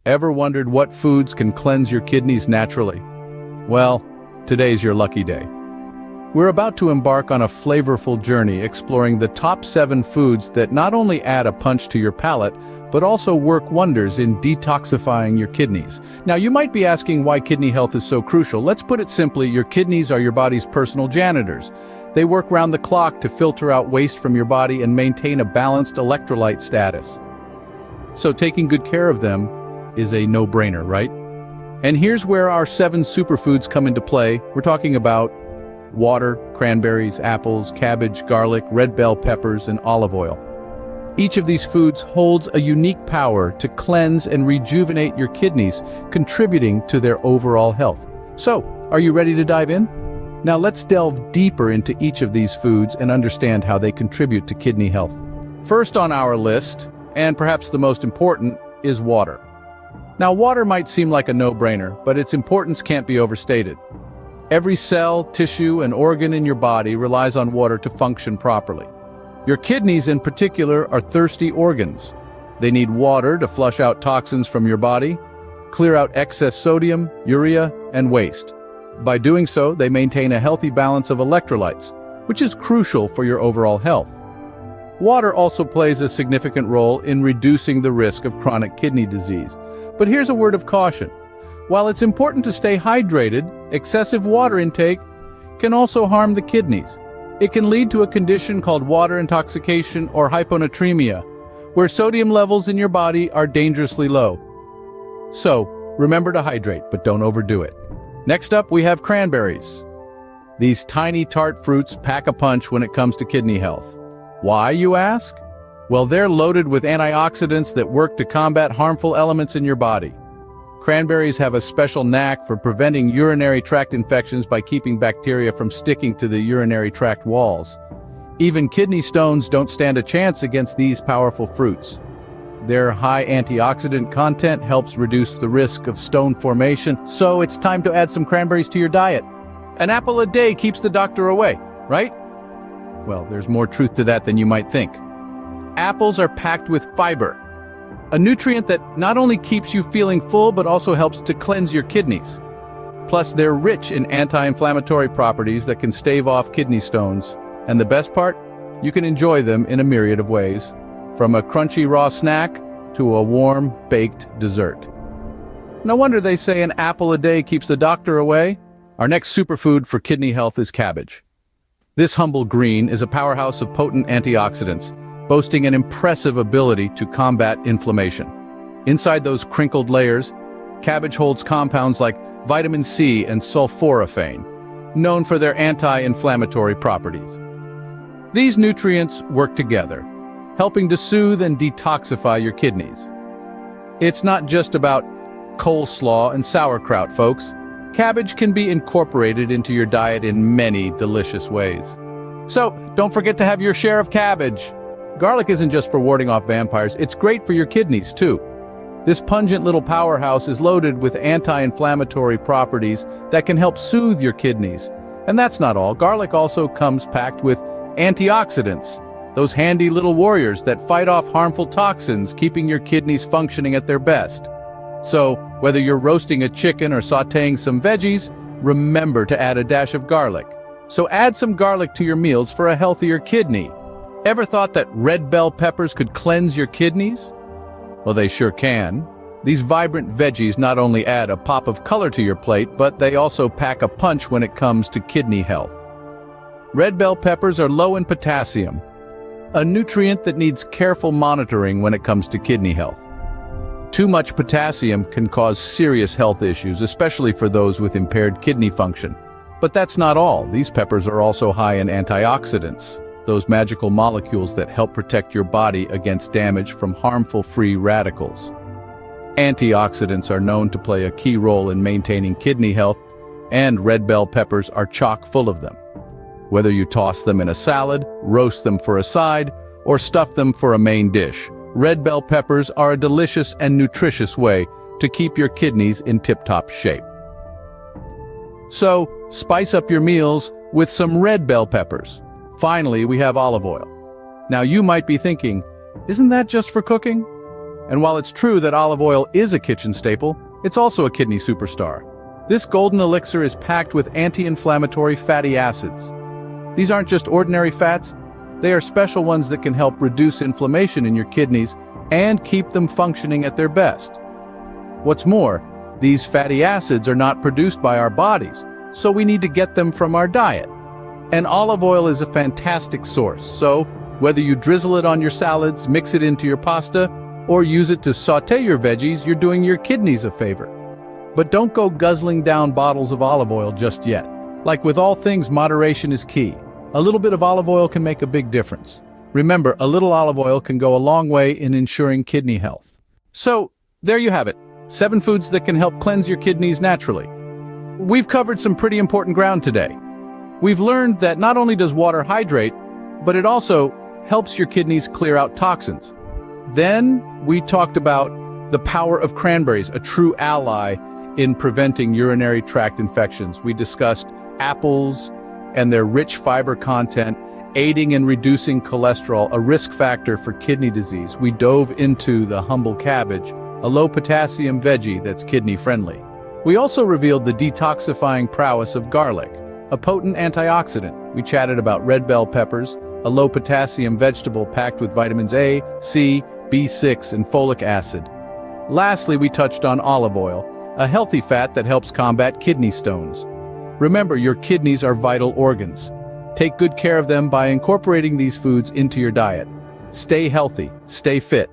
Ever wondered what foods can cleanse your kidneys naturally? Well, today's your lucky day. We're about to embark on a flavorful journey exploring the top 7 foods that not only add a punch to your palate, but also work wonders in detoxifying your kidneys. Now, you might be asking why kidney health is so crucial. Let's put it simply, your kidneys are your body's personal janitors. They work round the clock to filter out waste from your body and maintain a balanced electrolyte status. So taking good care of them is a no-brainer, right? And here's where our 7 superfoods come into play. We're talking about water, cranberries, apples, cabbage, garlic, red bell peppers, and olive oil. Each of these foods holds a unique power to cleanse and rejuvenate your kidneys, contributing to their overall health. So, are you ready to dive in? Now let's delve deeper into each of these foods and understand how they contribute to kidney health. First on our list, and perhaps the most important, is water. Now, water might seem like a no-brainer, but its importance can't be overstated. Every cell, tissue, and organ in your body relies on water to function properly. Your kidneys, in particular, are thirsty organs. They need water to flush out toxins from your body, clear out excess sodium, urea, and waste. By doing so, they maintain a healthy balance of electrolytes, which is crucial for your overall health. Water also plays a significant role in reducing the risk of chronic kidney disease. But here's a word of caution. While it's important to stay hydrated, excessive water intake can also harm the kidneys. It can lead to a condition called water intoxication or hyponatremia, where sodium levels in your body are dangerously low. So, remember to hydrate, but don't overdo it. Next up, we have cranberries. These tiny tart fruits pack a punch when it comes to kidney health. Why, you ask? Well, they're loaded with antioxidants that work to combat harmful elements in your body. Cranberries have a special knack for preventing urinary tract infections by keeping bacteria from sticking to the urinary tract walls. Even kidney stones don't stand a chance against these powerful fruits. Their high antioxidant content helps reduce the risk of stone formation, so it's time to add some cranberries to your diet. An apple a day keeps the doctor away, right? Well, there's more truth to that than you might think. Apples are packed with fiber, a nutrient that not only keeps you feeling full but also helps to cleanse your kidneys. Plus, they're rich in anti-inflammatory properties that can stave off kidney stones. And the best part? You can enjoy them in a myriad of ways, from a crunchy raw snack to a warm, baked dessert. No wonder they say an apple a day keeps the doctor away. Our next superfood for kidney health is cabbage. This humble green is a powerhouse of potent antioxidants, boasting an impressive ability to combat inflammation. Inside those crinkled layers, cabbage holds compounds like vitamin C and sulforaphane, known for their anti-inflammatory properties. These nutrients work together, helping to soothe and detoxify your kidneys. It's not just about coleslaw and sauerkraut, folks. Cabbage can be incorporated into your diet in many delicious ways. So, don't forget to have your share of cabbage. Garlic isn't just for warding off vampires, it's great for your kidneys too. This pungent little powerhouse is loaded with anti-inflammatory properties that can help soothe your kidneys. And that's not all. Garlic also comes packed with antioxidants, those handy little warriors that fight off harmful toxins, keeping your kidneys functioning at their best. So, whether you're roasting a chicken or sautéing some veggies, remember to add a dash of garlic. So add some garlic to your meals for a healthier kidney. Ever thought that red bell peppers could cleanse your kidneys? Well, they sure can. These vibrant veggies not only add a pop of color to your plate, but they also pack a punch when it comes to kidney health. Red bell peppers are low in potassium, a nutrient that needs careful monitoring when it comes to kidney health. Too much potassium can cause serious health issues, especially for those with impaired kidney function. But that's not all. These peppers are also high in antioxidants, those magical molecules that help protect your body against damage from harmful free radicals. Antioxidants are known to play a key role in maintaining kidney health, and red bell peppers are chock full of them. Whether you toss them in a salad, roast them for a side, or stuff them for a main dish, red bell peppers are a delicious and nutritious way to keep your kidneys in tip-top shape. So, spice up your meals with some red bell peppers. Finally, we have olive oil. Now you might be thinking, isn't that just for cooking? And while it's true that olive oil is a kitchen staple, it's also a kidney superstar. This golden elixir is packed with anti-inflammatory fatty acids. These aren't just ordinary fats, they are special ones that can help reduce inflammation in your kidneys and keep them functioning at their best. What's more, these fatty acids are not produced by our bodies, so we need to get them from our diet. And olive oil is a fantastic source, so whether you drizzle it on your salads, mix it into your pasta, or use it to sauté your veggies, you're doing your kidneys a favor. But don't go guzzling down bottles of olive oil just yet. Like with all things, moderation is key. A little bit of olive oil can make a big difference. Remember, a little olive oil can go a long way in ensuring kidney health. So, there you have it. 7 foods that can help cleanse your kidneys naturally. We've covered some pretty important ground today. We've learned that not only does water hydrate, but it also helps your kidneys clear out toxins. Then we talked about the power of cranberries, a true ally in preventing urinary tract infections. We discussed apples and their rich fiber content, aiding in reducing cholesterol, a risk factor for kidney disease. We dove into the humble cabbage, a low-potassium veggie that's kidney-friendly. We also revealed the detoxifying prowess of garlic, a potent antioxidant. We chatted about red bell peppers, a low-potassium vegetable packed with vitamins A, C, B6, and folic acid. Lastly, we touched on olive oil, a healthy fat that helps combat kidney stones. Remember, your kidneys are vital organs. Take good care of them by incorporating these foods into your diet. Stay healthy, stay fit,